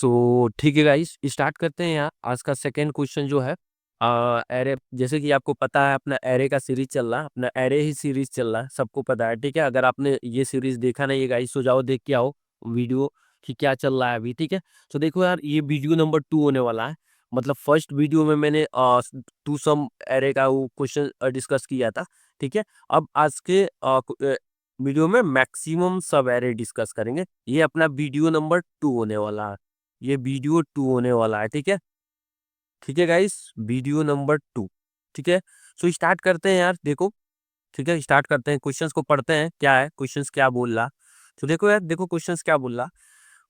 सो ठीक है guys, start करते हैं। यहाँ आज का सेकंड क्वेश्चन जो है एरे, जैसे कि आपको पता है अपना एरे का सीरीज चल रहा है, अपना एरे ही सीरीज चल रहा है, सबको पता है। ठीक है, अगर आपने ये सीरीज देखा नहीं है गाइस तो जाओ देख के आओ वीडियो कि क्या चल रहा है अभी। ठीक है, तो देखो यार, ये वीडियो नंबर 2 होने वाला है। मतलब फर्स्ट वीडियो में मैंने टू सम एरे का वो क्वेश्चन डिस्कस किया था। ठीक है, अब आज के वीडियो में मैक्सिमम सब एरे डिस्कस करेंगे। ये अपना वीडियो नंबर 2 होने वाला है। ये वीडियो 2 होने वाला है। ठीक है, ठीक है गाइस, वीडियो नंबर 2। ठीक है, सो स्टार्ट करते हैं यार। देखो, ठीक है, स्टार्ट करते हैं, क्वेश्चंस को पढ़ते हैं क्या है, क्वेश्चंस क्या बोल रहा। तो देखो यार, देखो क्वेश्चंस क्या बोल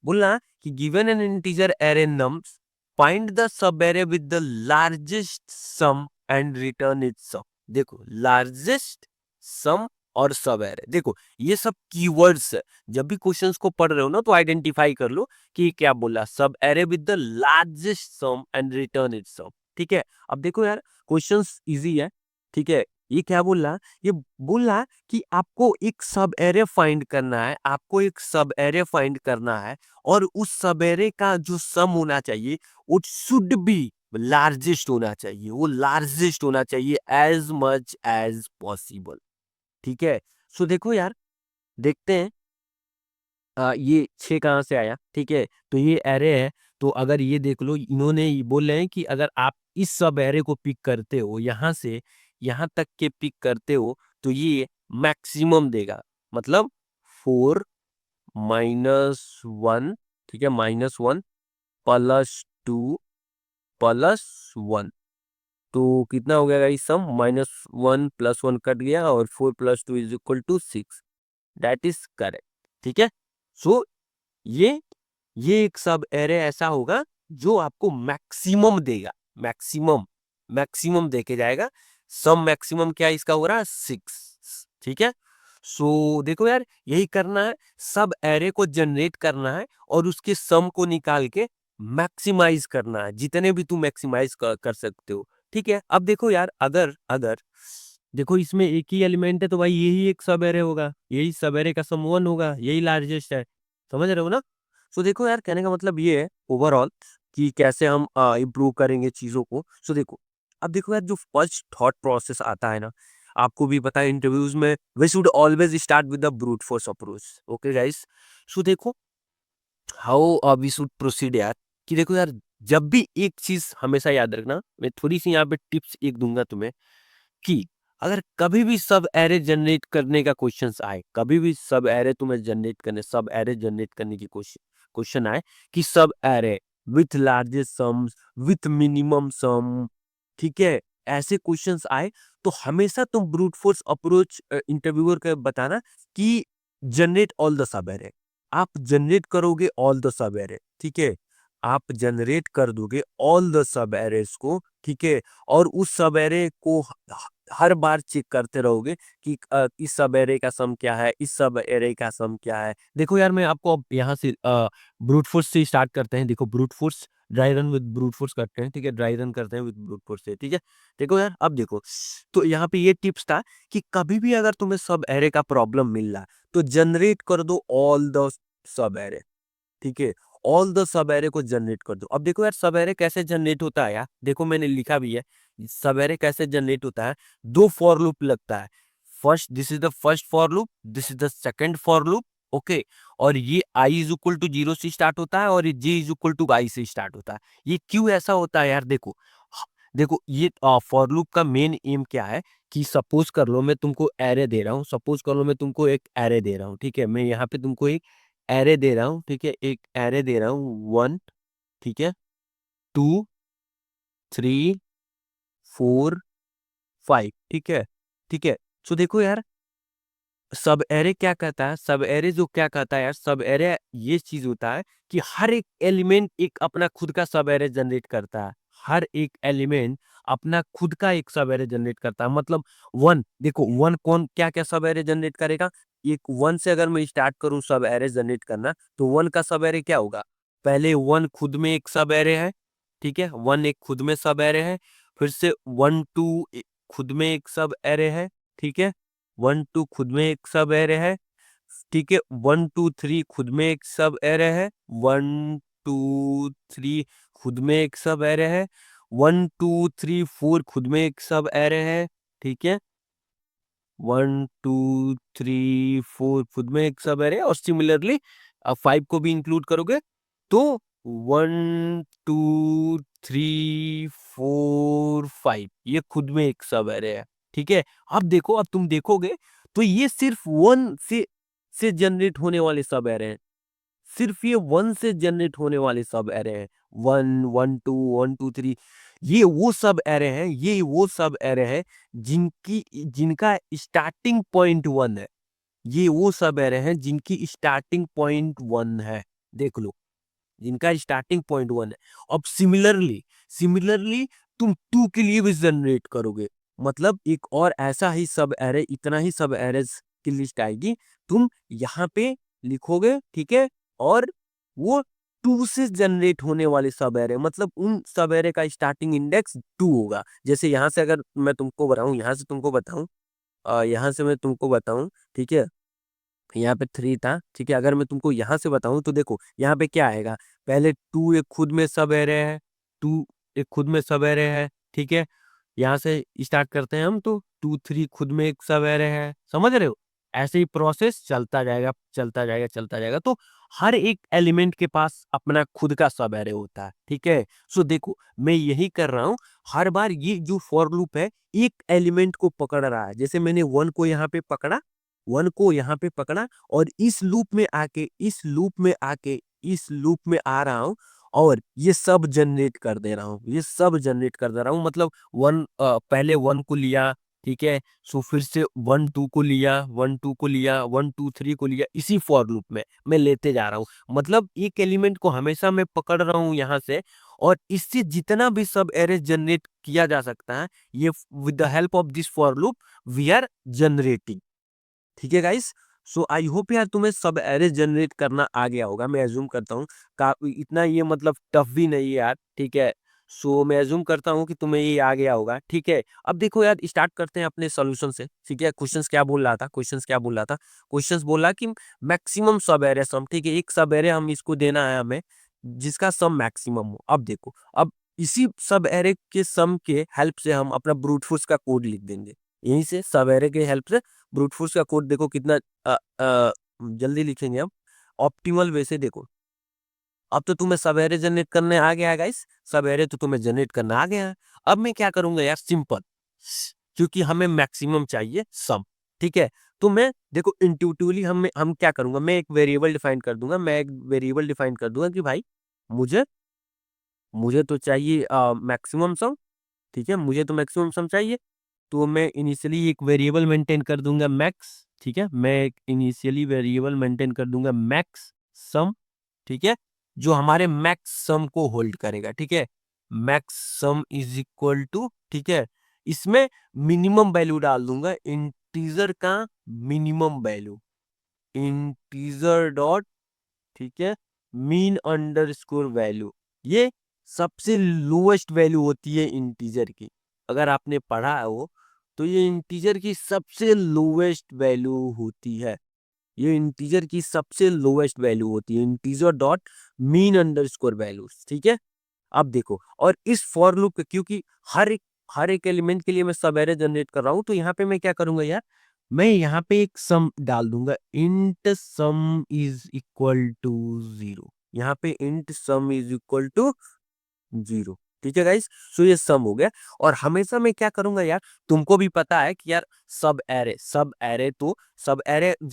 रहा कि given an integer array nums, find the subarray with the largest sum and return its sum. देखो, लार्जेस्ट सम और सब एरे, देखो ये सब कीवर्ड्स है। जब भी क्वेश्चंस को पढ़ रहे हो ना तो आइडेंटिफाई कर लो कि क्या बोला, subarray with the largest sum and return its sum. ठीक है, अब देखो यार, क्वेश्चंस इजी है। ठीक है, ये क्या बोल रहा, ये बोल रहा कि आपको एक सब एरे फाइंड करना है, आपको एक सब एरे फाइंड करना है, और उस सब एरे का जो सम होना चाहिए वो शुड बी लार्जेस्ट होना चाहिए, वो लार्जेस्ट होना चाहिए एज मच एज पॉसिबल। ठीक है, सो देखो यार, देखते हैं ये 6 कहाँ से आया। ठीक है, तो ये एरे है। तो अगर ये देख लो, इन्होंने ये बोल रहे हैं कि अगर आप इस सब एरे को पिक करते हो, यहाँ से यहाँ तक के पिक करते हो, तो ये मैक्सिमम देगा। मतलब 4 - 1, ठीक है, -1 +2 +1, तो कितना हो गया इस सम, -1 +1 कट गया और 4 + 2 = 6। That is correct. ठीक है, सो ये ये एक सब एरे ऐसा होगा जो आपको मैक्सिमम देगा, मैक्सिमम मैक्सिमम देके जाएगा। सम मैक्सिमम क्या इसका हो रहा है, 6। ठीक है, सो देखो यार, यही करना है, सब एरे को जनरेट करना है और उसके सम को निकाल के मैक्सिमाइज करना है, जितने भी तुम मैक्सिमाइज कर सकते हो। ठीक है, अब देखो यार, अगर अगर देखो इसमें एक ही एलिमेंट है तो भाई यही एक सब एरे होगा, यही सब एरे का सम 1 होगा, यही लार्जेस्ट है। समझ रहे हो ना? सो देखो यार, कहने का मतलब ये है ओवरऑल कि कैसे हम इम्प्रूव करेंगे चीजों को। सो देखो, अब देखो यार, जो फर्स्ट थॉट प्रोसेस आता है ना, आपको भी पता है इंटरव्यूज में, we should always start with the brute force approach. Okay guys, so देखो हाउ वी शुड प्रोसीड यार, कि देखो यार, जब भी एक चीज हमेशा याद रखना, मैं थोड़ी सी यहाँ पे टिप्स एक दूंगा तुम्हें, कि अगर कभी भी सब एरे जनरेट करने का क्वेश्चंस आए, कभी भी सब एरे तुम्हें जनरेट करने, सब एरे जनरेट करने की क्वेश्चन आए कि सब array with largest sums, with minimum सम, ठीक है, ऐसे क्वेश्चंस आए, तो हमेशा तुम ब्रूट फोर्स अप्रोच इंटरव्यूअर के बताना कि generate all the sub array. आप जनरेट करोगे ऑल द सब एरे, ठीक है, आप जनरेट कर दोगे ऑल द सब एरेस को। ठीक है, और उस सब एरे को हर बार चेक करते रहोगे कि इस सब एरे का सम क्या है, इस सब एरे का सम क्या है। देखो यार, मैं आपको अब यहाँ से ब्रूट फोर्स से स्टार्ट करते हैं। देखो, brute force, dry run with brute force करते हैं। ठीक है, ड्राई रन करते हैं विद ब्रूट फोर्स से। ठीक है, देखो यार, अब देखो, तो यहाँ पे ये टिप्स था कि कभी भी अगर तुम्हें सब एरे का प्रॉब्लम मिल रहा है तो जनरेट कर दो ऑल द सब एरे। ठीक है, ऑल द सब एरे को जनरेट कर दो। अब देखो यार, सब एरे कैसे जनरेट होता है यार, देखो मैंने लिखा भी है, सब एरे कैसे जनरेट होता है। दो फॉर लूप लगता है, first, this is the first for loop, this is the second for loop. Okay, और ये आई इज इक्वल टू 0 से स्टार्ट होता है और ये जे इज इक्वल टू आई से स्टार्ट होता है। ये क्यों ऐसा होता है यार, देखो, देखो ये फॉर लूप का मेन एम क्या है, कि सपोज कर लो मैं तुमको एरे दे रहा हूँ, सपोज कर लो मैं तुमको एक एरे दे रहा हूँ। ठीक है, मैं यहाँ पे तुमको एक एरे दे रहा हूँ। ठीक है, एक एरे दे रहा हूँ, 1, ठीक है, 2, 3, 4, 5। ठीक है, ठीक है, सो देखो यार, सब एरे क्या कहता है, सब एरे जो क्या कहता है यार, सब एरे ये चीज होता है कि हर एक एलिमेंट एक अपना खुद का सब एरे जनरेट करता है। हर एक एलिमेंट अपना खुद का एक सब एरे जनरेट करता है। मतलब 1, देखो 1 कौन क्या क्या सब एरे जनरेट करेगा, एक 1 से अगर मैं स्टार्ट करूं सब एरे जनरेट करना, तो 1 का सब एरे क्या होगा, पहले 1 खुद में एक सब एरे है। ठीक है, 1 एक खुद में सब एरे है, फिर से 1 2 खुद में एक सब एरे है। ठीक है, 1 2 खुद में एक सब एरे है। ठीक है, 1 2 3 खुद में एक सब एरे है। 1 2 3 खुद में एक सब एरे है, 1 2 3 4 खुद में एक सब एरे है, ठीक है, 1 2 3 4 खुद में एक सब एरे, और सिमिलरली अब 5 को भी इंक्लूड करोगे तो 1 2 3 4 5 ये खुद में एक सब एरे है, ठीक है। अब देखो, अब तुम देखोगे तो ये सिर्फ 1 से जनरेट होने वाले सब एरे हैं, सिर्फ ये 1 से जनरेट होने वाले सब एरे हैं, 1 1 2 1 2 3, ये वो सब एरे हैं, ये वो सब एरे हैं जिनका स्टार्टिंग पॉइंट 1 है, ये वो सब एरे हैं जिनकी स्टार्टिंग पॉइंट 1 है, देख लो, जिनका स्टार्टिंग पॉइंट 1 है। अब सिमिलरली तुम 2 के लिए भी जनरेट करोगे, मतलब एक और ऐसा ही सब एरे, इतना ही सब एरेज की लिस्ट आएगी, तुम यहाँ पे लिखोगे, ठीक है, और वो 2 से जनरेट होने वाले सब एरे, मतलब उन सब एरे का स्टार्टिंग इंडेक्स 2 होगा। जैसे यहाँ से अगर मैं तुमको बताऊं, यहाँ से तुमको बताऊं, यहाँ से मैं तुमको बताऊं, ठीक है, यहाँ पे 3 था, ठीक है, अगर मैं तुमको यहाँ से बताऊं तो देखो यहाँ पे क्या आएगा, पहले 2 एक खुद में सब एरे है, 2 एक खुद में सब एरे है, ठीक है, यहाँ से स्टार्ट करते हैं हम, तो 2 3 खुद में एक सब एरे है, समझ रहे हो, ऐसे ही प्रोसेस चलता जाएगा चलता जाएगा चलता जाएगा, तो हर एक एलिमेंट के पास अपना खुद का सब एरे होता है, ठीक है। सो देखो मैं यही कर रहा हूँ, हर बार ये जो फॉर लूप है एक एलिमेंट को पकड़ रहा है, जैसे मैंने 1 को यहाँ पे पकड़ा, 1 को यहाँ पे पकड़ा, और इस लूप में आके इस लूप में आ रहा हूँ, और ये सब जनरेट कर दे रहा हूँ, ये सब जनरेट कर दे रहा हूँ, मतलब 1 पहले 1 को लिया, ठीक है, सो फिर से 1 2 को लिया, 1 2 को लिया, 1 2 3 को लिया, इसी फॉर लूप में मैं लेते जा रहा हूँ, मतलब एक एलिमेंट को हमेशा मैं पकड़ रहा हूँ यहाँ से, और इससे जितना भी सब एरे जनरेट किया जा सकता है, ये with the help of this for loop we are generating, ठीक है गाइस। सो आई होप यार तुम्हें सब एरे जनरेट करना आ गया होगा, मैं एज्यूम करता हूँ, इतना ये मतलब टफ भी नहीं है यार, ठीक है। सो मैं एज्यूम करता हूँ कि तुम्हें ये आ गया होगा, ठीक है। अब देखो यार स्टार्ट करते हैं अपने सॉल्यूशन से, ठीक है। क्वेश्चंस क्या बोल रहा था, क्वेश्चंस बोला कि मैक्सिमम सब एरे सम, ठीक है, एक सब एरे हम इसको देना है हमें जिसका सम मैक्सिमम हो। अब देखो, अब इसी सब एरे के सम के हेल्प से हम अपना ब्रूट फोर्स का कोड लिख देंगे, यहीं से सब एरे के हेल्प से ब्रूट फोर्स का कोड देखो कितना जल्दी लिखेंगे हम, ऑप्टिमल वे से। देखो अब तो तुम्हें सब एरे जनरेट करने आ गया है गाइस, सब एरे तो तुम्हें जनरेट करना आ गया है। अब मैं क्या करूंगा यार, सिंपल, क्योंकि हमें मैक्सिमम चाहिए सम, ठीक है, तो मैं देखो इंट्यूटिवली हम क्या करूंगा, मैं एक वेरिएबल डिफाइन कर दूंगा, कि भाई मुझे मुझे तो चाहिए मैक्सिमम सम, ठीक है, मुझे तो मैक्सिमम सम चाहिए, तो मैं इनिशियली एक वेरिएबल मेंटेन कर दूंगा मैक्स, ठीक है, मैं एक इनिशियली वेरिएबल मेंटेन कर दूंगा मैक्स सम, ठीक है, जो हमारे मैक्स सम को होल्ड करेगा, ठीक है, max sum is equal to, ठीक है, इसमें मिनिमम वैल्यू डाल दूंगा, इंटीजर का मिनिमम वैल्यू, इंटीजर डॉट, ठीक है, मीन अंडरस्कोर वैल्यू, ये सबसे लोएस्ट वैल्यू होती है इंटीजर की, अगर आपने पढ़ा है वो, तो ये इंटीजर की सबसे लोएस्ट वैल्यू होती है, ये इंटीजर की सबसे लोएस्ट वैल्यू होती है, integer dot mean underscore value, ठीक है। अब देखो, और इस फॉर लूप क्योंकि हर एक एलिमेंट के लिए मैं सब एरे जनरेट कर रहा हूं, तो यहाँ पे मैं क्या करूंगा यार, मैं यहाँ पे एक सम डाल दूंगा, int sum is equal to 0, यहाँ पे int sum is equal to 0, ठीक है गाइस। सो ये सम हो गया, और हमेशा मैं क्या करूंगा यार, तुमको भी पता है कि यार सब एरे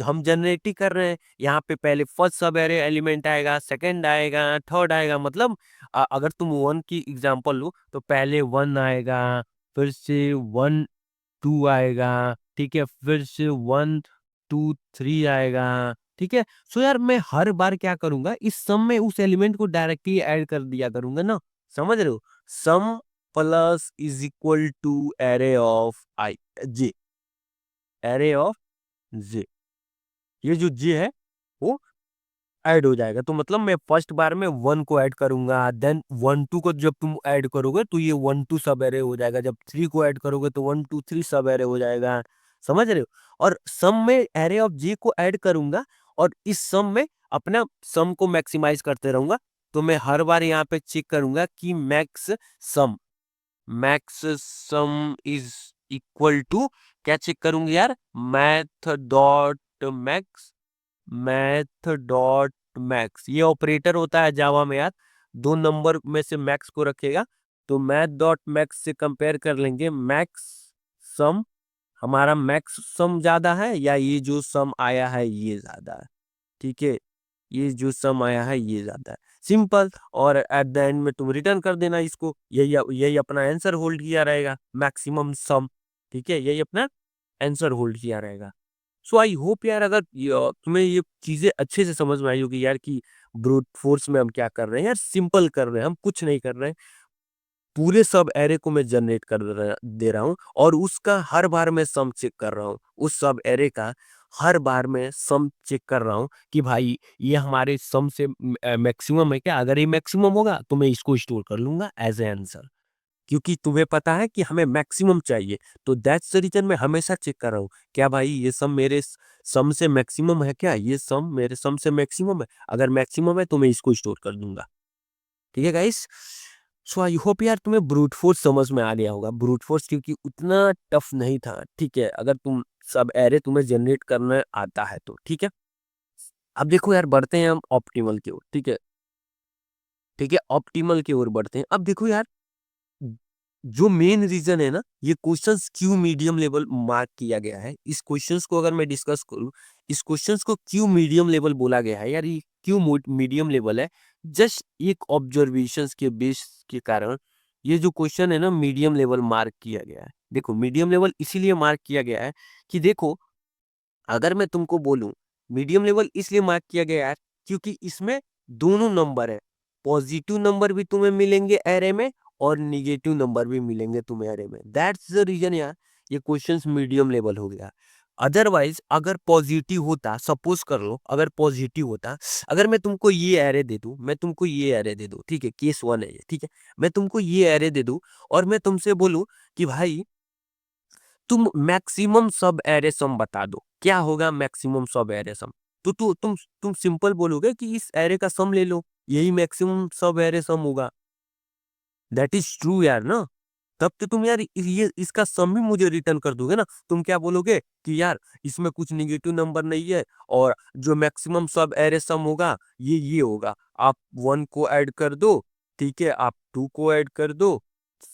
हम जनरेट ही कर रहे हैं, यहाँ पे पहले फर्स्ट सब एरे एलिमेंट आएगा, सेकंड आएगा, थर्ड आएगा, मतलब अगर तुम 1 की एग्जांपल लो तो पहले 1 आएगा, फिर से 1 2 आएगा, ठीक है, फिर से 1 2 3 आएगा, ठीक है। सो यार मैं हर बार क्या करूंगा, इस सम में उस एलिमेंट को डायरेक्टली ऐड कर दिया करूंगा ना, समझ रहे हो, sum plus is equal to array of I J, array of J, ये जो जे है वो ऐड हो जाएगा, तो मतलब मैं फर्स्ट बार में 1 को ऐड करूंगा, देन 1 2 को जब तुम ऐड करोगे तो ये 1 2 सब एरे हो जाएगा, जब 3 को ऐड करोगे तो 1 2 3 सब एरे हो जाएगा, समझ रहे हो। और सम में एरे ऑफ जे को ऐड करूंगा, और इस सम में अपना सम को मैक्सिमाइज करते रहूंगा, तो मैं हर बार यहाँ पे चेक करूंगा कि max sum is equal to, क्या चेक करूंगी यार, मैथ डॉट मैक्स, ये ऑपरेटर होता है जावा में यार, दो नंबर में से मैक्स को रखेगा, तो मैथ डॉट मैक्स से कंपेयर कर लेंगे मैक्स सम, हमारा मैक्स सम ज्यादा है या ये जो सम आया है ये ज्यादा है, ठीक है, ये जो सम आया है ये ज्यादा है, सिंपल। और एट द एंड में तुम रिटर्न कर देना इसको, यही यही अपना आंसर होल्ड किया रहेगा, मैक्सिमम सम, ठीक है, यही अपना आंसर होल्ड किया रहेगा। सो आई होप यार, अगर तुम्हें ये चीजें अच्छे से समझ में आई होगी यार कि ब्रूट फोर्स में हम क्या कर रहे हैं यार, सिंपल कर रहे हैं, हम कुछ नहीं कर रहे हैं, पूरे सब एरे को मैं जनरेट दे रहा हूँ और उसका हर बार मैं सम चेक कर रहा हूँ, उस सब एरे का हर बार मैं सम चेक कर रहा हूँ कि भाई ये हमारे सम से मैक्सिमम है क्या, अगर ये मैक्सिमम होगा तो मैं इसको स्टोर कर लूंगा एज ए आंसर, क्योंकि तुम्हें पता है कि हमें मैक्सिमम चाहिए, तो दैट्स द रीजन मैं हमेशा चेक कर रहा हूँ, क्या भाई ये सम मेरे सम से मैक्सिमम है क्या, ये सम मेरे सम से मैक्सिमम है, अगर मैक्सिमम है तो मैं इसको स्टोर कर दूंगा, ठीक है गाइस। सो आई होप यार तुम्हें ब्रूट फोर्स समझ में आ गया होगा, ब्रूट फोर्स क्योंकि उतना टफ नहीं था, ठीक है, अगर तुम सब एरे तुम्हें जनरेट करना आता है तो, ठीक है। अब देखो यार, बढ़ते हैं हम ऑप्टिमल की ओर, ठीक है, ठीक है, ऑप्टिमल की ओर बढ़ते हैं। अब देखो यार, जो मेन रीजन है ना, ये क्वेश्चंस क्यों मीडियम लेवल मार्क किया गया है, इस क्वेश्चंस को अगर मैं डिस्कस करूं, इस क्वेश्चंस को क्यों मीडियम लेवल बोला गया है यार, ये क्यों मीडियम लेवल है, जस्ट एक ऑब्जर्वेशंस के बेस के कारण ये जो क्वेश्चन है ना मीडियम लेवल मार्क किया गया है। देखो मीडियम लेवल इसीलिए मार्क किया गया है कि देखो, अगर मैं तुमको बोलूं, मीडियम लेवल इसलिए मार्क किया गया है क्योंकि इसमें दोनों नंबर है, पॉजिटिव नंबर भी तुम्हें मिलेंगे एरे में और निगेटिव नंबर भी मिलेंगे तुम्हें एरे में, दैट्स द रीजन यार ये क्वेश्चंस मीडियम लेवल हो गया। अदरवाइज अगर पॉजिटिव होता, सपोज कर लो अगर पॉजिटिव होता, अगर मैं तुमको ये एरे दे दूं, मैं तुमको ये एरे दे दूं, ठीक है, केस वन है ये, ठीक है, मैं तुमको ये एरे दे दूं और मैं तुमसे बोलूं कि भाई तुम मैक्सिमम सब एरे सम बता दो, क्या होगा मैक्सिमम सब एरे सम, तो तुम सिंपल बोलोगे कि इस एरे का सम ले लो, यही मैक्सिमम सब एरे सम होगा, दैट इज ट्रू यार ना। तब तो तुम यार ये इसका सम भी मुझे रिटर्न कर दोगे ना, तुम क्या बोलोगे कि यार इसमें कुछ निगेटिव नंबर नहीं है और जो मैक्सिमम सब एरे सम होगा ये होगा, आप वन को ऐड कर दो, ठीक है, आप टू को ऐड कर दो,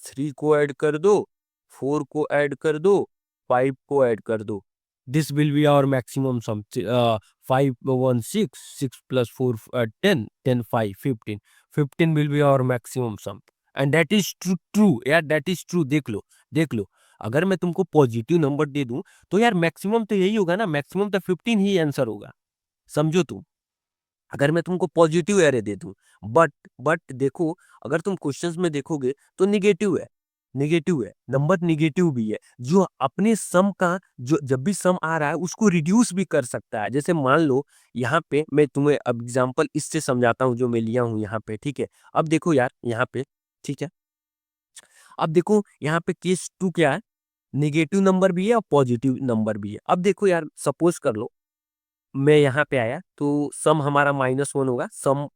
थ्री को ऐड कर दो, फोर को ऐड कर दो, फाइव को ऐड कर दो, this will be our maximum sum, five one six, six plus four ten, ten five fifteen, fifteen will be our maximum sum, and that is true, true यार, that is true, देख लो, देख लो, अगर मैं तुमको positive number दे दूं तो यार मैक्सिमम तो यही होगा ना, मैक्सिमम तो 15 ही आंसर होगा, समझो तुम, अगर मैं तुमको पॉजिटिव एरे दे दूं, बट देखो, अगर तुम क्वेश्चंस में देखोगे तो निगेटिव है, निगेटिव है, नंबर निगेटिव भी है, जो अपने सम का, जो जब भी सम आ रहा है उसको रिड्यूस भी कर सकता है, जैसे मान लो यहाँ पे मैं तुम्हें अब एग्जांपल इससे समझाता हूँ जो मैं लिया हूँ यहाँ पे, ठीक है, अब देखो यार यहाँ पे, ठीक है, अब देखो यहाँ पे केस टू क्या है, निगेटिव नंबर भी है और पॉजिटिव नंबर भी है। अब देखो यार, सपोज कर लो मैं यहाँ पे आया तो सम हमारा -1 होगा, सम,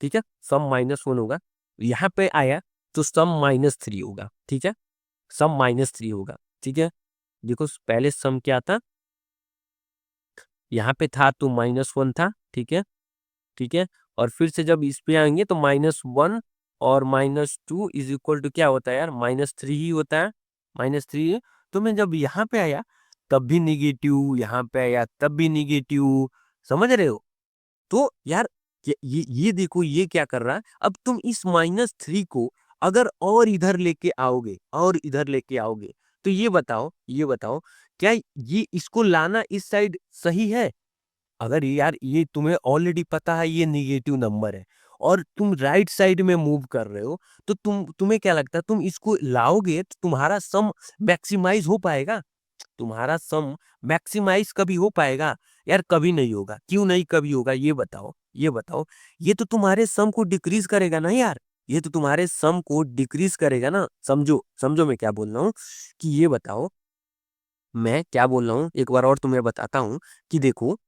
ठीक है, सम -1 होगा, यहाँ पे आया तो सम -3 होगा, ठीक है, सम -3 होगा, ठीक है, देखो पहले सम क्या था, यहाँ पे था तो -1 था, ठीक है, ठीक है, और फिर से जब इस पे आएंगे तो -1 और -2 इज इक्वल टू क्या होता है यार, -3 ही होता है, -3, तो मैं जब यहाँ पे आया तब भी निगेटिव, यहाँ पे आया तब भी निगेटिव, समझ रहे हो, तो यार ये देखो ये क्या कर रहा है, अब तुम इस -3 को अगर और इधर लेके आओगे, और इधर लेके आओगे, तो ये बताओ, ये बताओ, क्या ये इसको लाना इस साइड सही है, अगर यार ये तुम्हें ऑलरेडी पता है ये निगेटिव नंबर है और तुम राइट साइड में मूव कर रहे हो, तो तुम्हें क्या लगता है, तुम इसको लाओगे तो तुम्हारा सम मैक्सिमाइज हो पाएगा, तुम्हारा सम मैक्सिमाइज कभी हो पाएगा, यार कभी नहीं होगा, क्यों नहीं कभी होगा, ये बताओ, ये बताओ, ये तो तुम्हारे सम को डिक्रीज करेगा ना यार, ये तो तुम्हारे सम को डिक्रीज करेगा ना, समझो समझो मैं क्या बोल रहा हूँ, कि ये बताओ मैं क्या बोल रहा हूँ, एक बार और तुम्हें बताता हूँ कि देखो,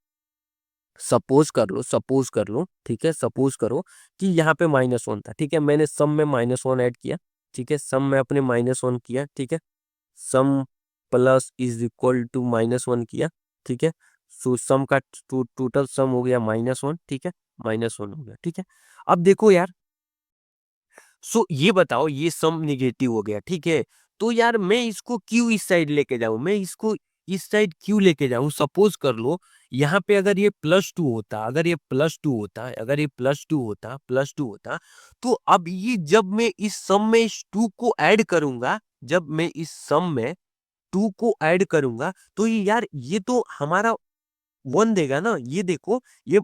सपोज कर लो, ठीक है, सपोज करो कि यहाँ पे -1 था, ठीक है, मैंने सम में -1 ऐड किया, ठीक है, सम में अपने -1 किया, ठीक है, सम प्लस इज इक्वल टू -1 किया, ठीक है, सो सम का टोटल सम हो गया -1, ठीक है, -1 हो गया, ठीक है। अब देखो यार, सो ये बताओ, ये सम निगेटिव हो गया, ठीक है, तो यार मैं इसको क्यों इस साइड लेके जाऊं, मैं इसको इस साइड क्यों लेके जाऊं? सपोज कर लो यहाँ पे अगर ये +2 होता, अगर ये +2 होता, अगर ये +2 होता, तो अब ये जब मैं इस सम में इस 2 को ऐड करूंगा, जब मैं इस सम में 2 को ऐड करूंगा, तो ये यार ये तो हमारा 1 देगा ना, ये देखो, ये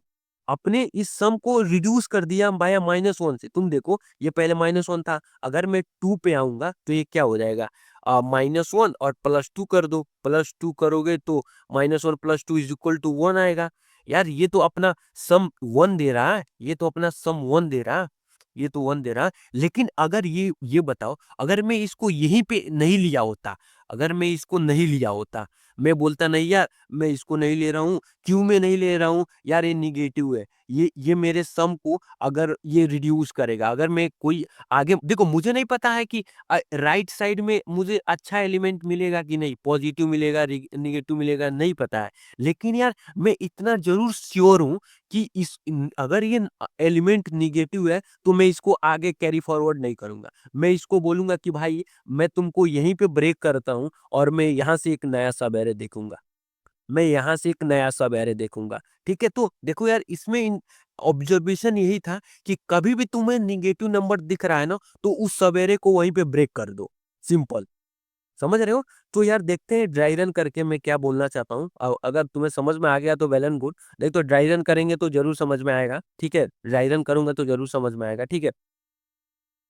अपने इस सम को रिड्यूस कर दिया बाय -1 से। तुम देखो ये पहले -1 था, अगर मैं 2 पे आऊंगा तो ये क्या हो जाएगा, -1 और +2 कर दो, +2 करोगे तो -1 + 2 इज इक्वल टू 1 आएगा। यार ये तो अपना सम 1 दे रहा है, ये तो अपना सम 1 दे रहा है, ये तो 1 दे रहा है। लेकिन अगर ये बताओ, अगर मैं इसको यहीं पे नहीं लिया होता, अगर मैं इसको नहीं लिया होता, मैं बोलता नहीं यार मैं इसको नहीं ले रहा हूँ, क्यों मैं नहीं ले रहा हूँ? यार ये नेगेटिव है, ये मेरे सम को अगर ये रिड्यूस करेगा, अगर मैं कोई आगे देखो, मुझे नहीं पता है कि राइट साइड में मुझे अच्छा एलिमेंट मिलेगा कि नहीं, पॉजिटिव मिलेगा, नेगेटिव मिलेगा, नहीं पता है। लेकिन यार मैं इतना ज़रूर श्योर हूँ कि अगर ये एलिमेंट नेगेटिव है, तो मैं इसको आगे कैरी फॉरवर्ड नहीं करूँगा। मैं इसको बोलूँगा कि भाई मैं तुमको यहीं पे ब्रेक करता हूँ और मैं यहाँ से एक नया सब-एरे देखूँगा। मैं यहाँ से एक नया सब-एरे देखूँगा, ठीक है? तो देखो यार, इसमें ऑब्जर्वेशन यही था कि कभी भी तुम्हें नेगेटिव नंबर दिख रहा है ना, तो उस सब-एरे को वहीं पे ब्रेक कर दो, सिंपल। समझ रहे हो? तो यार देखते हैं ड्राई रन करके मैं क्या बोलना चाहता हूँ। अगर तुम्हें समझ में आ गया तो वेल एंड गुड, नहीं तो ड्राई रन करेंगे तो ज़रूर समझ में आएगा, ठीक है? ड्राई रन करूँगा तो ज़रूर समझ में आएगा, ठीक है?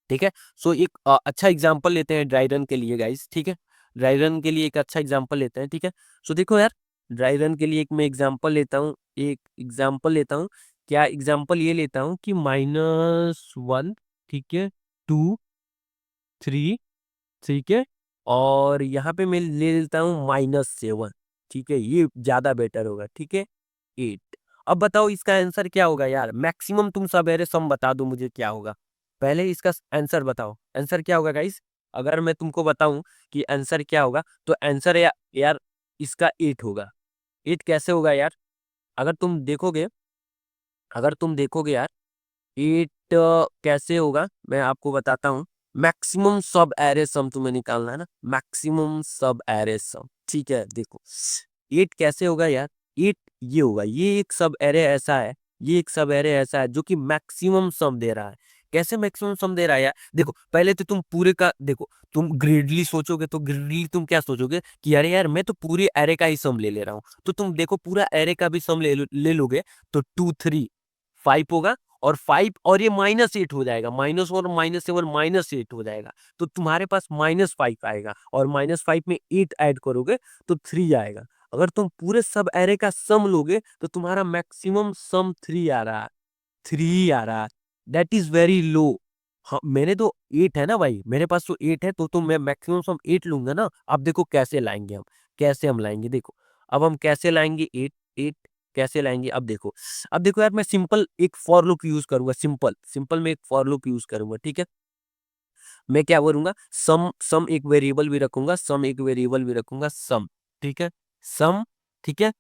ठीक है? सो एक अच्छा एग्ज़ाम्पल लेते हैं ड्राई रन के लिए गाइस, ठीक है? ड्राई रन के लिए एक अच्छा एग्ज़ाम्पल लेते हैं, ठीक है? सो देखो यार, ड्राई रन के लिए एक मैं एग्ज़ाम्पल लेता हूँ, एक एग्ज़ाम्पल लेता हूँ। क्या एग्ज़ाम्पल ये लेता हूँ कि -1, ठीक है? 2, 3, ठीक है? और यहाँ पे मैं ले लेता हूँ -7, ठीक है? ये ज़्यादा बेटर होगा, ठीक है? 8। अब बताओ इसका आंसर क्या होगा यार? मैक्सिमम तुम सवेरे सम बता दो मुझे क्या होगा? पहले इसका आंसर बताओ। आंसर क्या होगा गाइस? अगर मैं तुमको बताऊँ कि आंसर क्या होगा, तो आंसर यार इसका 8 होगा। 8 कैसे होगा यार? अगर तुम देखोगे अगर तुम देखोगे यार, 8 कैसे होगा मैं आपको बताता हूँ। मैक्सिमम सब एरे सम तुम्हें निकालना है ना, मैक्सिमम सब एरे सम, ठीक है? देखो 8 कैसे होगा यार, 8 ये होगा, ये एक सब एरे ऐसा है, ये एक सब एरे ऐसा है जो कि मैक्सिमम सम दे रहा है। कैसे मैक्सिमम सम दे रहा है यार? देखो पहले तो तुम पूरे का देखो, तुम ग्रेडली सोचोगे तो ग्रेडली तुम क्या सोचोगे कि अरे यार मैं तो पूरे एरे का ही सम ले ले रहा हूँ। तो तुम देखो पूरा एरे का भी सम ले लोगे तो 2 3 5 होगा, और 5 और ये -8 हो जाएगा, माइनस और -7 -8 हो जाएगा। तो तुम्हारे पास -5 आएगा, और -5 में 8 ऐड करोगे तो 3 आएगा। अगर तुम पूरे सब एरे का सम लोगे तो तुम्हारा मैक्सिमम सम 3 आ रहा है, 3 आ रहा है। That is very low. हाँ, मैंने तो 8 है ना भाई, मेरे पास तो 8 है, तो मैं मैक्सिमम सम 8 लूंगा ना। अब देखो कैसे लाएंगे हम, कैसे हम लाएंगे देखो। अब हम कैसे लाएंगे 8, 8 कैसे लाएंगे? अब देखो यार, मैं सिंपल एक फॉर लूप यूज करूंगा, सिंपल सिंपल मैं एक फॉर लूप यूज करूंगा, ठीक है? मैं क्या करूंगा, सम सम एक वेरिएबल भी रखूंगा, सम एक वेरिएबल भी रखूंगा, सम, ठीक है? सम, ठीक है,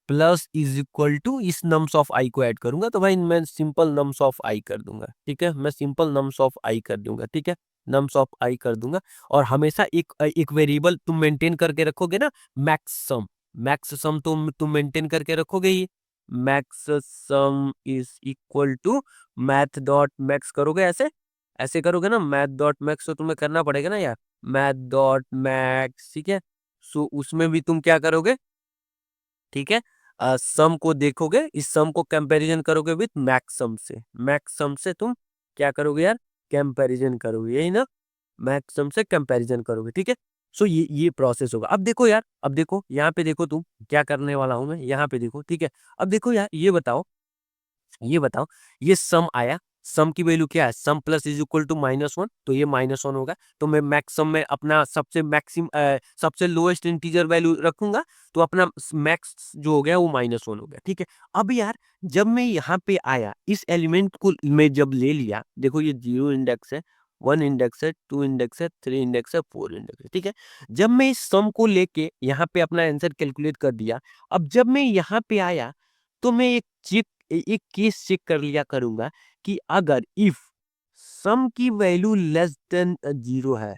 प्लस इज इक्वल टू इस नम्स ऑफ आई को ऐड करूंगा, तो भाई मैं सिंपल नम्स ऑफ आई कर दूंगा, ठीक है? मैं सिंपल नम्स ऑफ आई कर दूंगा, ठीक है? नम्स ऑफ आई कर दूंगा। और हमेशा एक एक वेरिएबल तुम मेंटेन करके रखोगे ना, मैक्स सम, मैक्स सम तुम मेंटेन करके रखोगे ही। Max sum is equal to math dot max करोगे, ऐसे ऐसे करोगे ना, मैथ डॉट मैक्स, तो तुम्हें करना पड़ेगा ना यार, मैथ डॉट मैक्स, ठीक है? सो उसमें भी तुम क्या करोगे, ठीक है? सम को देखोगे, इस सम को कंपैरिजन करोगे विथ मैक्सम से, मैक्सम से तुम क्या करोगे यार, कंपैरिजन करोगे, यही ना? मैक्सम से कंपैरिजन करोगे, ठीक है? सो ये प्रोसेस होगा। अब देखो यार, अब देखो यहाँ पे देखो तुम क्या करने वाला हूं मैं, यहाँ पे देखो, ठीक है? अब देखो यार, ये बताओ, ये बताओ, ये सम आया, सम की वैल्यू क्या है, सम प्लस इज इक्वल टू -1, तो ये -1 होगा। तो मैं मैक्सम में अपना सबसे लोएस्ट इंटीजर वैल्यू रखूंगा, तो अपना मैक्स जो हो गया वो -1 हो गया, ठीक है। अब यार जब मैं यहाँ पे आया, इस एलिमेंट को मैं जब ले लिया, देखो ये 0 इंडेक्स है, 1 इंडेक्स है, 2 इंडेक्स है, 3 इंडेक्स है, 4 इंडेक्स है, ठीक है। जब मैं इस सम को लेके यहाँ पे अपना आंसर कैलकुलेट कर दिया, अब जब मैं यहाँ पे आया तो मैं एक केस चेक कर लिया करूंगा कि अगर इफ सम की वैल्यू लेस देन 0 है,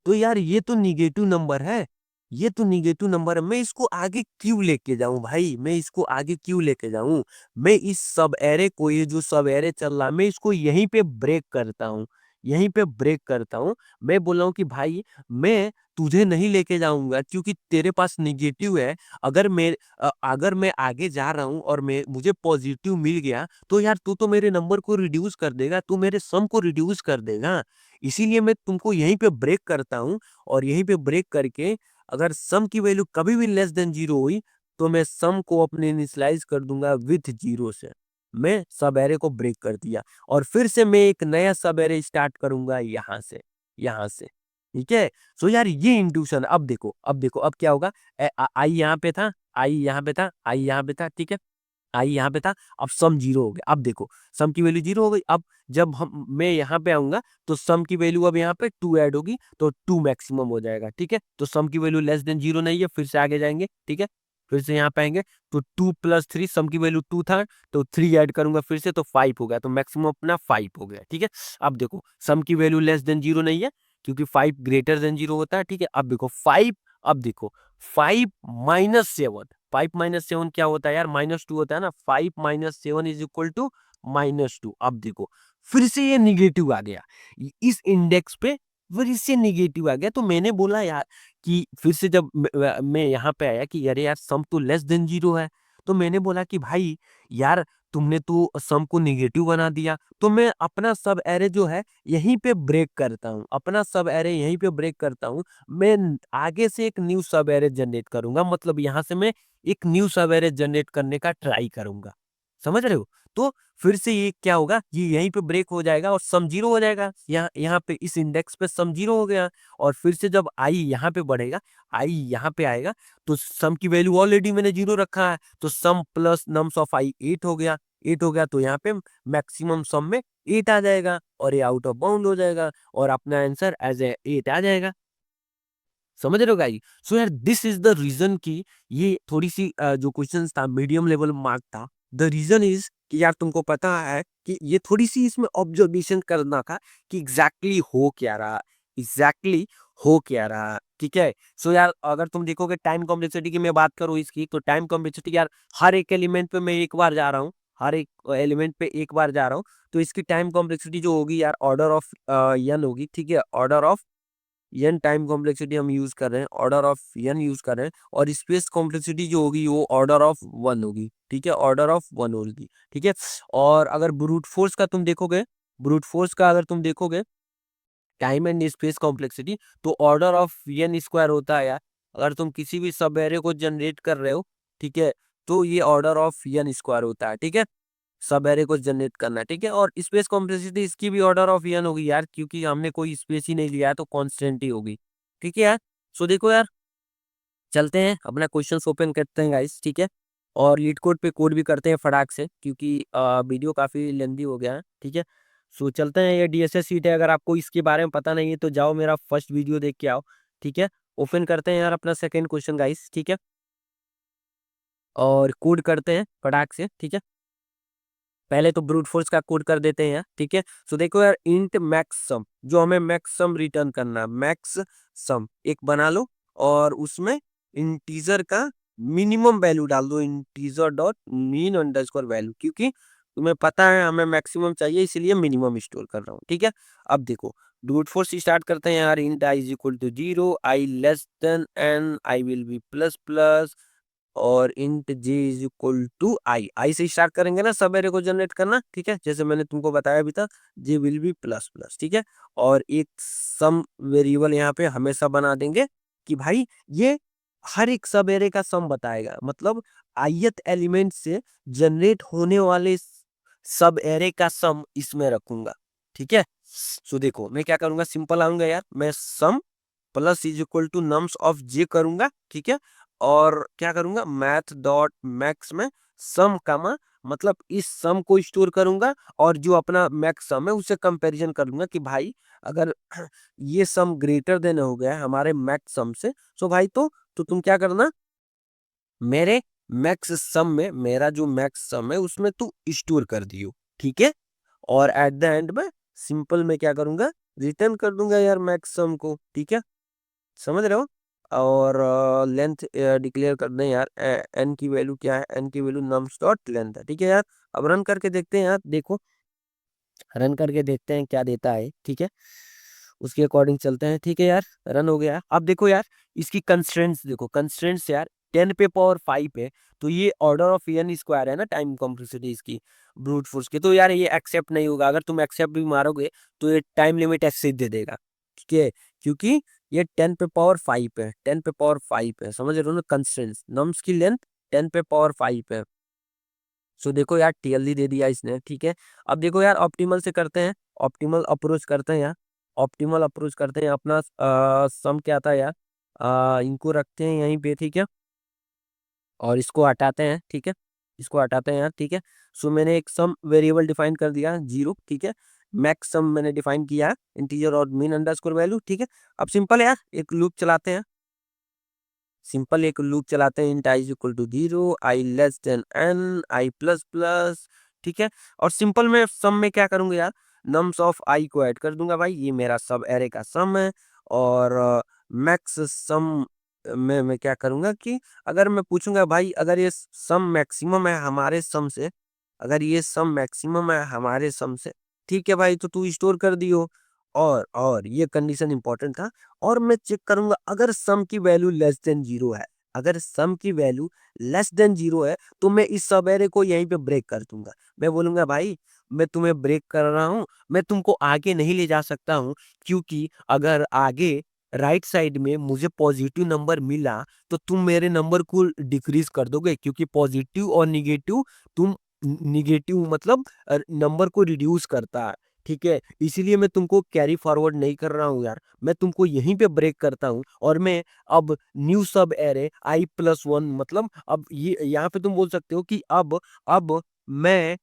तो यार ये तो निगेटिव नंबर है, ये तो निगेटिव नंबर है। मैं इसको आगे क्यों लेके जाऊं भाई, मैं इसको आगे क्यों लेके जाऊं? मैं इस सब एरे को, ये जो सब एरे चल रहा है, मैं इसको यहीं पे ब्रेक करता हूं, यहीं पे ब्रेक करता हूं। मैं बोल रहा हूं कि भाई मैं तुझे नहीं लेके जाऊंगा क्योंकि तेरे पास निगेटिव है। अगर मैं आगे जा रहा हूं और मैं मुझे पॉजिटिव मिल गया, तो यार तू तो मेरे नंबर को रिड्यूस कर देगा, तू मेरे सम को रिड्यूस कर देगा। इसीलिए मैं तुमको यहीं पे ब्रेक करता हूँ, और यहीं पे ब्रेक करके अगर सम की वैल्यू कभी भी लेस देन 0 हुई, तो मैं सम को अपने इनिशियलाइज कर दूंगा विथ 0 से। मैं सब एरे को ब्रेक कर दिया, और फिर से मैं एक नया सब एरे स्टार्ट करूंगा यहाँ से, यहाँ से, ठीक है। सो यार ये इंट्यूशन, अब देखो अब क्या होगा। आई यहाँ पे था, आई यहाँ पे था, आई यहाँ पे था, ठीक है। आई यहाँ पे था, अब सम 0 हो गया। अब देखो सम की वैल्यू 0 हो गई। अब जब मैं यहाँ पे आऊंगा, तो सम की वैल्यू अब यहाँ पे 2 ऐड होगी, तो 2 मैक्सिमम हो जाएगा, ठीक है। तो सम की वैल्यू लेस देन 0 नहीं है, फिर से आगे जाएंगे, ठीक है। फिर से यहाँ पे आएंगे, तो 2 + 3, सम की वैल्यू 2 था, तो 3 ऐड करूंगा फिर से, तो 5 हो गया, तो मैक्सिमम अपना 5 हो गया, ठीक है। अब देखो सम की वैल्यू लेस देन 0 नहीं है, क्योंकि 5 ग्रेटर देन 0 होता है, ठीक है। अब देखो 5, अब देखो 5 -7, 5 - 7 क्या होता है यार, -2 होता है ना। 5 - 7 इज इक्वल टू -2। अब देखो फिर से ये निगेटिव आ गया, इस इंडेक्स पे फिर से निगेटिव आ गया। तो मैंने बोला यार कि फिर से जब मैं यहाँ पे आया कि अरे यार सम तो लेस देन 0 है, तो मैंने बोला कि भाई यार तुमने तो सम को निगेटिव बना दिया, तो मैं अपना सब एरे जो है यहीं पे ब्रेक करता हूँ, अपना सब एरे यहीं पे ब्रेक करता हूँ। मैं आगे से एक न्यू सब एरे जनरेट करूंगा, मतलब यहाँ से मैं एक न्यू सब एरे जनरेट करने का ट्राई करूंगा, समझ रहे हो। तो फिर से ये क्या होगा, ये यहीं पे ब्रेक हो जाएगा और सम 0 हो जाएगा। यहाँ यहाँ पे इस इंडेक्स पे सम 0 हो गया, और फिर से जब आई यहाँ पे बढ़ेगा, आई यहाँ पे आएगा, तो सम की वैल्यू ऑलरेडी मैंने 0 रखा है, तो सम प्लस नम्स ऑफ आई 8 हो गया। 8 हो गया, तो यहाँ पे मैक्सिमम सम में 8 आ जाएगा, और ये आउट ऑफ बाउंड हो जाएगा, और अपना आंसर एज ए 8 आ जाएगा। समझ रहे हो गाइस। सो यार दिस इज द रीजन कि ये थोड़ी सी जो क्वेश्चन था मीडियम लेवल मार्क था। द रीजन इज कि यार तुमको पता है कि ये थोड़ी सी इसमें ऑब्जर्वेशन करना था कि एग्जैक्टली हो क्या रहा, एग्जैक्टली हो क्या रहा, ठीक है। सो यार अगर तुम देखोगे टाइम कॉम्प्लेक्सिटी की मैं बात करूँ इसकी, तो टाइम कॉम्प्लेक्सिटी यार हर एक एलिमेंट पे मैं एक बार जा रहा हूँ, हर एक एलिमेंट पे एक बार जा रहा हूँ, तो इसकी टाइम कॉम्प्लेक्सिटी जो होगी यार ऑर्डर ऑफ एन होगी, ठीक है। Order of N time complexity हम यूज कर रहे हैं, ऑर्डर ऑफ एन यूज कर रहे हैं, और स्पेस कॉम्प्लेक्सिटी जो होगी वो ऑर्डर ऑफ 1 होगी, ठीक है, ऑर्डर ऑफ 1 होगी, ठीक है। और अगर ब्रूट फोर्स का तुम देखोगे, ब्रूट फोर्स का अगर तुम देखोगे टाइम एंड स्पेस कॉम्प्लेक्सिटी, तो ऑर्डर ऑफ एन स्क्वायर होता है यार। अगर तुम किसी भी सब एरे को जनरेट कर रहे हो, ठीक है, तो ये ऑर्डर ऑफ एन स्क्वायर होता है, ठीक है। सब एरे को जनरेट करना, ठीक है। और स्पेस कॉम्प्लेक्सिटी इसकी भी ऑर्डर ऑफ एन होगी यार, क्योंकि हमने कोई स्पेस ही नहीं लिया है, तो कांस्टेंट ही होगी, ठीक है यार। सो देखो यार, चलते हैं अपना क्वेश्चंस ओपन करते हैं गाइस, ठीक है। और लीड कोड पे कोड भी करते हैं फटाक से, क्योंकि वीडियो काफी लेंदी हो गया है, ठीक है। सो चलते हैं, ये डीएसएस सीट है, अगर आपको इसके बारे में पता नहीं है तो जाओ मेरा फर्स्ट वीडियो देख के आओ, ठीक है। ओपन करते हैं यार अपना सेकंड क्वेश्चन गाइस, ठीक है, और कोड करते हैं फटाक से, ठीक है। पहले तो ब्रूट फोर्स का कोड कर देते हैं यार, ठीक है। सो देखो यार, इंट मैक्स सम, जो हमें मैक्स सम रिटर्न करना है, मैक्स सम एक बना लो, और उसमें इंटीजर का मिनिमम वैल्यू डाल दो, integer dot mean underscore value, क्योंकि तुम्हें पता है हमें मैक्सिमम चाहिए, इसलिए मिनिमम स्टोर कर रहा हूँ, ठीक है। अब देखो ब्रूट फोर्स स्टार्ट करते हैं यार। Int I is equal to 0, I less than N, I will be plus plus, और int J is equal to I से स्टार्ट करेंगे ना सब एरे को जनरेट करना, ठीक है, जैसे मैंने तुमको बताया अभी तक। जे विल बी प्लस प्लस, ठीक है। और एक सम वेरिएबल यहाँ पे हमेशा बना देंगे कि भाई ये हर एक सब एरे का सम बताएगा, मतलब ith एलिमेंट से जनरेट होने वाले सब एरे का सम इसमें रखूंगा, ठीक है। सो देखो मैं क्या करूंगा, सिंपल आऊंगा यार, मैं sum plus is equal to nums of J करूंगा, ठीक है। और क्या करूंगा, मैथ डॉट मैक्स में सम कामा, मतलब इस सम को स्टोर करूंगा और जो अपना मैक्स सम है उससे कंपैरिजन कर लूंगा कि भाई अगर ये सम ग्रेटर देन हो गया है हमारे मैक्स सम से, तो भाई तो तुम क्या करना, मेरे मैक्स सम में, मेरा जो मैक्स सम है उसमें तू स्टोर कर दियो, ठीक है। और एट द एंड में सिंपल में क्या करूंगा, रिटर्न कर दूंगा यार मैक्स सम को, ठीक है, समझ रहे हो। और लेंथ डिक्लेयर कर दें यार, एन की वैल्यू क्या है, एन की वैल्यू नम्स डॉट लेंथ है, ठीक है यार। अब रन करके देखते हैं यार, देखो रन करके देखते हैं क्या देता है, ठीक है, उसके अकॉर्डिंग चलते हैं, ठीक है यार। रन हो गया। अब देखो यार इसकी कंस्ट्रेंट्स देखो, कंस्ट्रेंट्स यार 10 पे पावर 5 है, तो ये ऑर्डर ऑफ एन स्क्वायर है ना टाइम कॉम्प्लेक्सिटी इसकी ब्रूट फोर्स की, तो यार ये एक्सेप्ट नहीं होगा, अगर तुम एक्सेप्ट भी मारोगे तो ये टाइम लिमिट ऐसे दे देगा, ठीक है, क्योंकि ये 10 पे पावर 5 है, 10 पे पावर 5 है, समझ रहे हो ना। कंस्ट्रेंट्स नम्स की लेंथ 10 पे पावर 5 है। सो देखो यार टीएलडी दे दिया इसने, ठीक है। अब देखो यार ऑप्टिमल से करते हैं, ऑप्टिमल अप्रोच करते हैं यार, ऑप्टिमल अप्रोच करते हैं, अपना सम क्या था यार, इनको रखते हैं यहीं पे, ठीक है, और इसको हटाते हैं, ठीक है, इसको हटाते हैं यार, ठीक है। सो मैंने एक सम वेरिएबल डिफाइन कर दिया 0, ठीक है। मैक्स सम मैंने डिफाइन किया है इंटीजर और मीन अंडरस्कोर वैल्यू, ठीक है। अब सिंपल यार एक लूप चलाते हैं, सिंपल एक लूप चलाते हैं, int I is equal to 0, I less than N, I plus plus, ठीक है। और सिंपल में सम में क्या करूंगा यार, नम्स ऑफ आई को ऐड कर दूंगा, भाई ये मेरा सब एरे का सम है। और मैक्स सम में मैं क्या करूंगा कि अगर मैं पूछूंगा भाई अगर ये सम मैक्सिमम है हमारे सम से, अगर ये सम मैक्सिमम है हमारे सम से, ठीक है भाई, तो तू स्टोर कर दियो। और ये कंडीशन इंपॉर्टेंट था। और मैं चेक करूंगा अगर सम की वैल्यू लेस देन 0 है, अगर सम की वैल्यू लेस देन 0 है तो मैं इस सब एरे को यहीं पे ब्रेक कर दूंगा। मैं बोलूंगा भाई मैं तुम्हें ब्रेक कर रहा हूं, मैं तुमको आगे नहीं ले जा सकता हूं, क्योंकि अगर आगे राइट साइड में मुझे पॉजिटिव नंबर मिला तो तुम मेरे नंबर को डिक्रीज कर दोगे, क्योंकि पॉजिटिव और निगेटिव, तुम निगेटिव मतलब नंबर को रिड्यूस करता है, ठीक है, इसीलिए मैं तुमको कैरी फॉरवर्ड नहीं कर रहा हूँ यार, मैं तुमको यहीं पे ब्रेक करता हूँ। और मैं अब न्यू सब एरे आई प्लस वन, मतलब अब ये यहाँ पे तुम बोल सकते हो कि अब मैं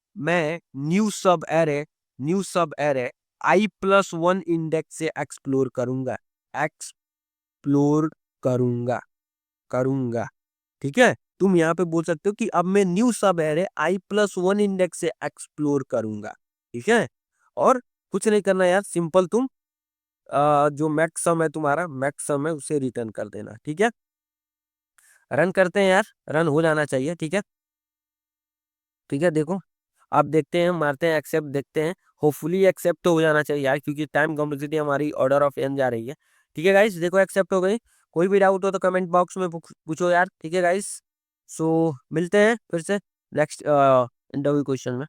न्यू सब एरे आई प्लस वन इंडेक्स से एक्सप्लोर करूंगा, एक्सप्लोर करूंगा, करूंगा, ठीक है। तुम यहाँ पे बोल सकते हो कि अब मैं न्यू सब एरे आई प्लस वन इंडेक्स से एक्सप्लोर करूंगा, ठीक है। और कुछ नहीं करना यार, सिंपल तुम जो मैक्स सम है तुम्हारा, मैक्स सम है उसे रिटर्न कर देना, ठीक है। रन करते हैं यार, रन हो जाना चाहिए, ठीक है, ठीक है। देखो आप देखते हैं, मारते हैं एक्सेप्ट, देखते हैं, होपफुली एक्सेप्ट तो हो जाना चाहिए यार, क्योंकि टाइम कॉम्प्लेक्सिटी हमारी ऑर्डर ऑफ एन जा रही है, ठीक है गाइस। देखो एक्सेप्ट हो गई, कोई भी डाउट हो तो कमेंट बॉक्स में पूछो यार, ठीक है गाइस। सो मिलते हैं फिर से नेक्स्ट इंटरव्यू क्वेश्चन में।